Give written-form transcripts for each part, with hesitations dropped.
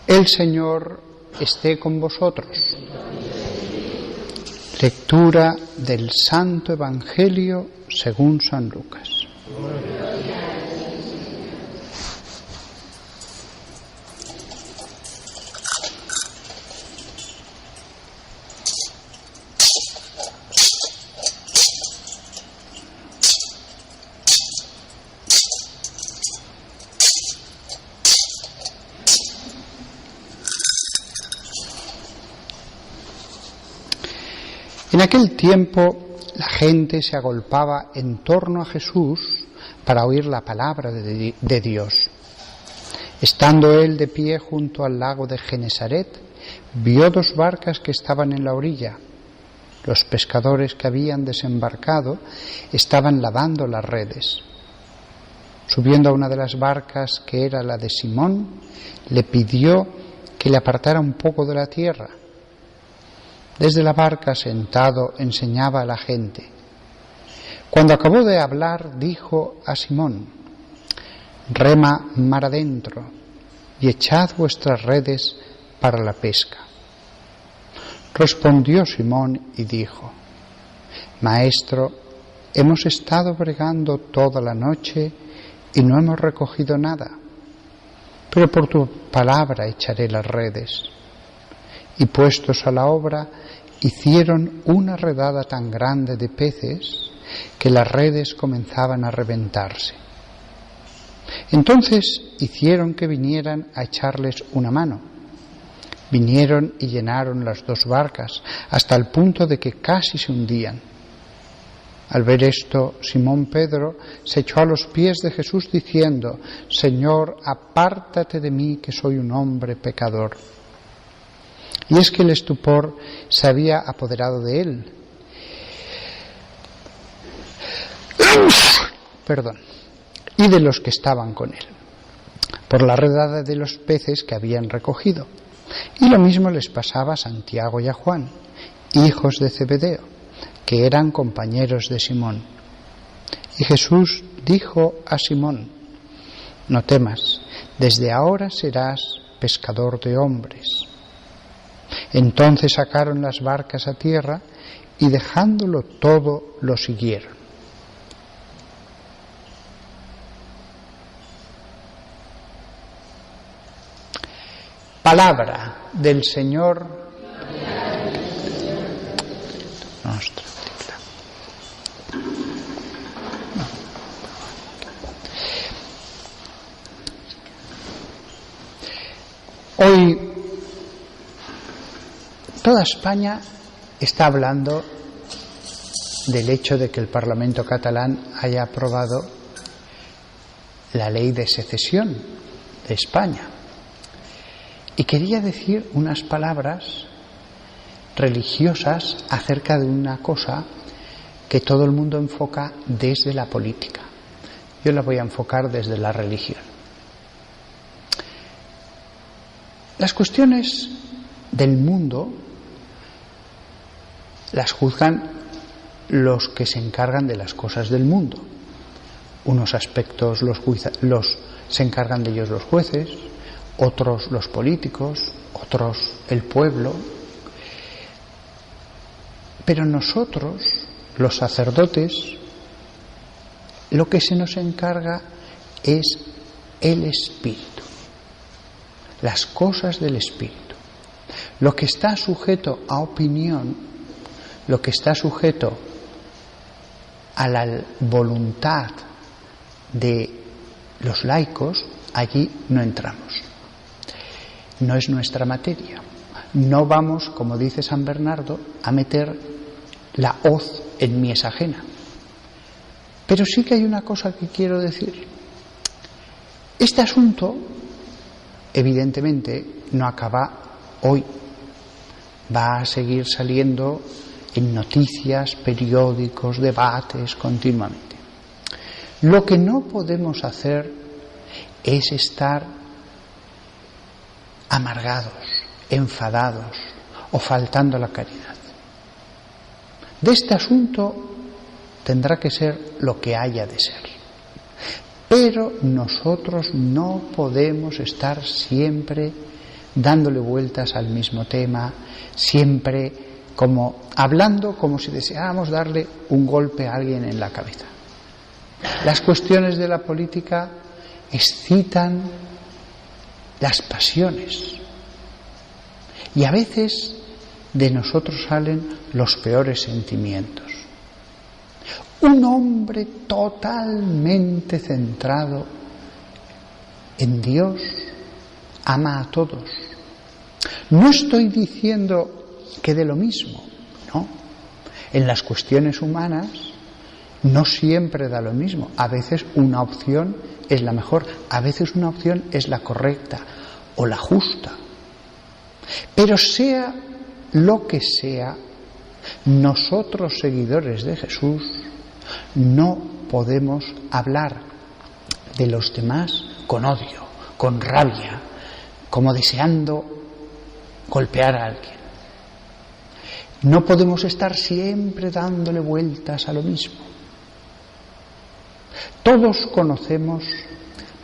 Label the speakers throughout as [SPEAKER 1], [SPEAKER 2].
[SPEAKER 1] El Señor esté con vosotros. Lectura del Santo Evangelio según San Lucas. En aquel tiempo la gente se agolpaba en torno a Jesús para oír la palabra de Dios. Estando él de pie junto al lago de Genesaret, vio dos barcas que estaban en la orilla. Los pescadores que habían desembarcado estaban lavando las redes. Subiendo a una de las barcas, que era la de Simón, le pidió que le apartara un poco de la tierra. Desde la barca, sentado, enseñaba a la gente. Cuando acabó de hablar, dijo a Simón: «Rema mar adentro y echad vuestras redes para la pesca». Respondió Simón y dijo: «Maestro, hemos estado bregando toda la noche y no hemos recogido nada, pero por tu palabra echaré las redes». Y puestos a la obra, hicieron una redada tan grande de peces que las redes comenzaban a reventarse. Entonces hicieron que vinieran a echarles una mano. Vinieron y llenaron las dos barcas hasta el punto de que casi se hundían. Al ver esto, Simón Pedro se echó a los pies de Jesús diciendo: «Señor, apártate de mí, que soy un hombre pecador». Y es que el estupor se había apoderado de él. Y de los que estaban con él, por la redada de los peces que habían recogido. Y lo mismo les pasaba a Santiago y a Juan, hijos de Zebedeo, que eran compañeros de Simón. Y Jesús dijo a Simón: «No temas, desde ahora serás pescador de hombres». Entonces sacaron las barcas a tierra y dejándolo todo lo siguieron. Palabra del Señor. Hoy toda España está hablando del hecho de que el Parlamento catalán haya aprobado la ley de secesión de España. Y quería decir unas palabras religiosas acerca de una cosa que todo el mundo enfoca desde la política. Yo la voy a enfocar desde la religión. Las cuestiones del mundo las juzgan los que se encargan de las cosas del mundo. Unos aspectos se encargan de ellos los jueces, otros los políticos, otros el pueblo. Pero nosotros, los sacerdotes, lo que se nos encarga es el espíritu, las cosas del espíritu. Lo que está sujeto a opinión, lo que está sujeto a la voluntad de los laicos, allí no entramos. No es nuestra materia. No vamos, como dice San Bernardo, a meter la hoz en mies ajena. Pero sí que hay una cosa que quiero decir. Este asunto, evidentemente, no acaba hoy. Va a seguir saliendo en noticias, periódicos, debates continuamente. Lo que no podemos hacer es estar amargados, enfadados o faltando a la caridad. De este asunto tendrá que ser lo que haya de ser. Pero nosotros no podemos estar siempre dándole vueltas al mismo tema, siempre como hablando como si deseáramos darle un golpe a alguien en la cabeza. Las cuestiones de la política excitan las pasiones y a veces de nosotros salen los peores sentimientos. Un hombre totalmente centrado en Dios ama a todos. No estoy diciendo que de lo mismo, no. En las cuestiones humanas no siempre da lo mismo. A veces una opción es la mejor, a veces una opción es la correcta o la justa. Pero sea lo que sea, nosotros seguidores de Jesús no podemos hablar de los demás con odio, con rabia, como deseando golpear a alguien. No podemos estar siempre dándole vueltas a lo mismo. Todos conocemos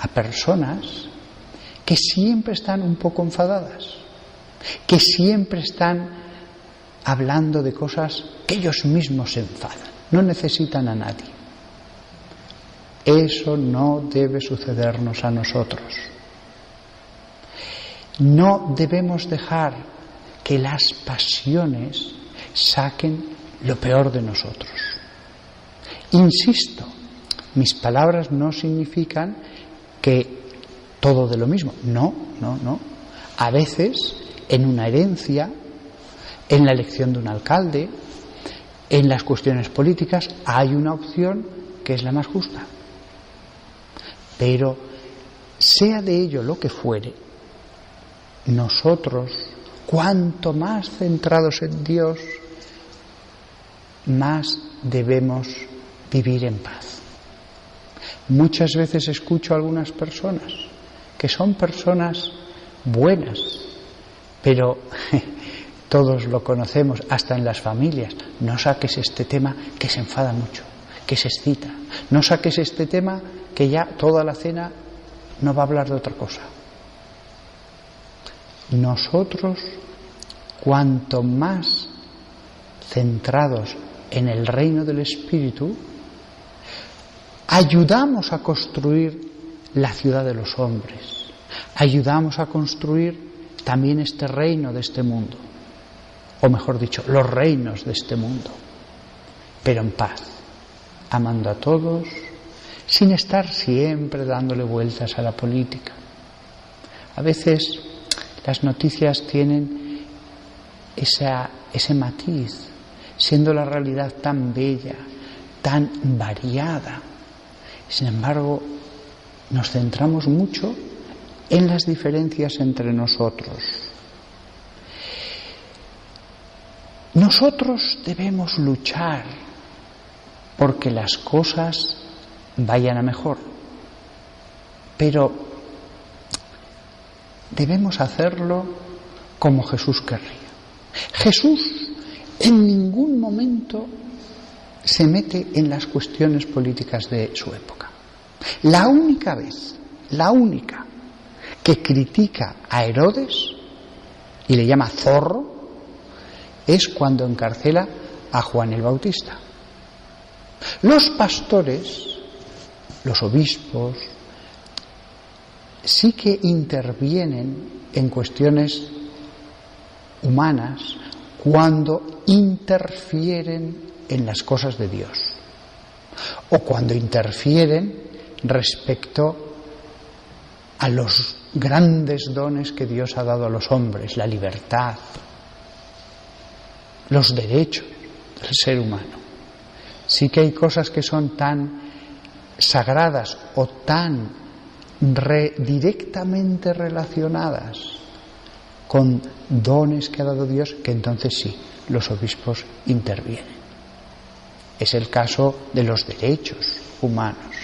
[SPEAKER 1] a personas que siempre están un poco enfadadas, que siempre están hablando de cosas que ellos mismos se enfadan, no necesitan a nadie. Eso no debe sucedernos a nosotros. No debemos dejar que las pasiones saquen lo peor de nosotros. Insisto, mis palabras no significan que todo de lo mismo. No. A veces, en una herencia, en la elección de un alcalde, en las cuestiones políticas, hay una opción que es la más justa. Pero, sea de ello lo que fuere, nosotros, cuanto más centrados en Dios, más debemos vivir en paz. Muchas veces escucho a algunas personas que son personas buenas, pero todos lo conocemos, hasta en las familias. No saques este tema que se enfada mucho, que se excita. No saques este tema que ya toda la cena no va a hablar de otra cosa. Nosotros, cuanto más centrados en el reino del Espíritu, ayudamos a construir la ciudad de los hombres, ayudamos a construir también este reino de este mundo, o mejor dicho, los reinos de este mundo, pero en paz, amando a todos, sin estar siempre dándole vueltas a la política. A veces las noticias tienen ese matiz, siendo la realidad tan bella, tan variada. Sin embargo, nos centramos mucho en las diferencias entre nosotros. Nosotros debemos luchar porque las cosas vayan a mejor, pero debemos hacerlo como Jesús querría. Jesús en ningún momento se mete en las cuestiones políticas de su época. La única vez, que critica a Herodes y le llama zorro es cuando encarcela a Juan el Bautista. Los pastores, los obispos, sí que intervienen en cuestiones humanas cuando interfieren en las cosas de Dios o cuando interfieren respecto a los grandes dones que Dios ha dado a los hombres, la libertad, los derechos del ser humano. Sí que hay cosas que son tan sagradas o tan directamente relacionadas con dones que ha dado Dios, que entonces sí, los obispos intervienen. Es el caso de los derechos humanos.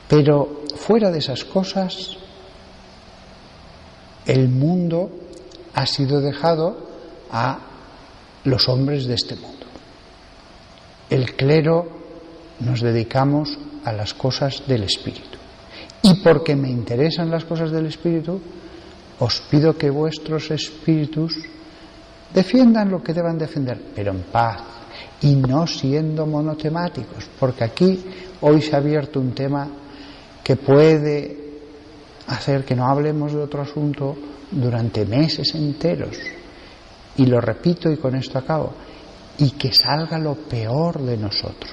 [SPEAKER 1] Pero fuera de esas cosas, el mundo ha sido dejado a los hombres de este mundo. El clero nos dedicamos a las cosas del Espíritu. Y porque me interesan las cosas del Espíritu, os pido que vuestros espíritus defiendan lo que deban defender, pero en paz y no siendo monotemáticos, porque aquí hoy se ha abierto un tema que puede hacer que no hablemos de otro asunto durante meses enteros. Y lo repito y con esto acabo, y que salga lo peor de nosotros.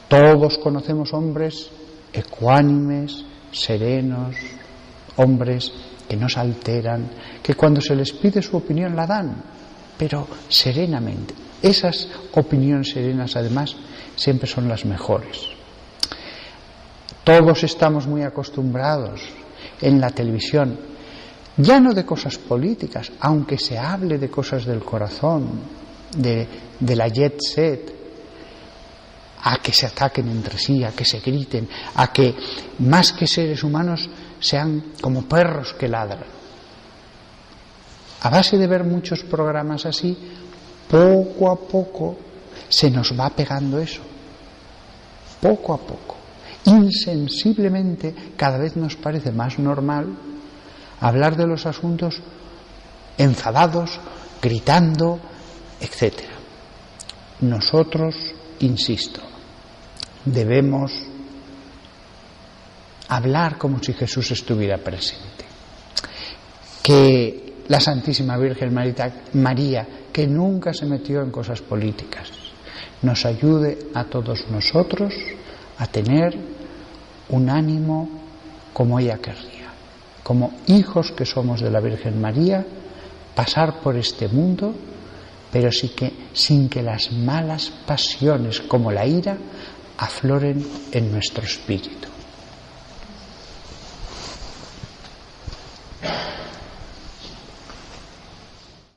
[SPEAKER 1] Todos conocemos hombres ecuánimes, serenos, hombres que no se alteran, que cuando se les pide su opinión la dan, pero serenamente. Esas opiniones serenas, además, siempre son las mejores. Todos estamos muy acostumbrados en la televisión, ya no de cosas políticas, aunque se hable de cosas del corazón, de la jet set, a que se ataquen entre sí, a que se griten, a que más que seres humanos sean como perros que ladran. A base de ver muchos programas así, poco a poco se nos va pegando eso. Poco a poco. Insensiblemente cada vez nos parece más normal hablar de los asuntos enfadados, gritando, etc. Nosotros, insisto, debemos hablar como si Jesús estuviera presente. Que la Santísima Virgen María, que nunca se metió en cosas políticas, nos ayude a todos nosotros a tener un ánimo como ella querría, como hijos que somos de la Virgen María, pasar por este mundo, pero sin que las malas pasiones como la ira afloren en nuestro espíritu.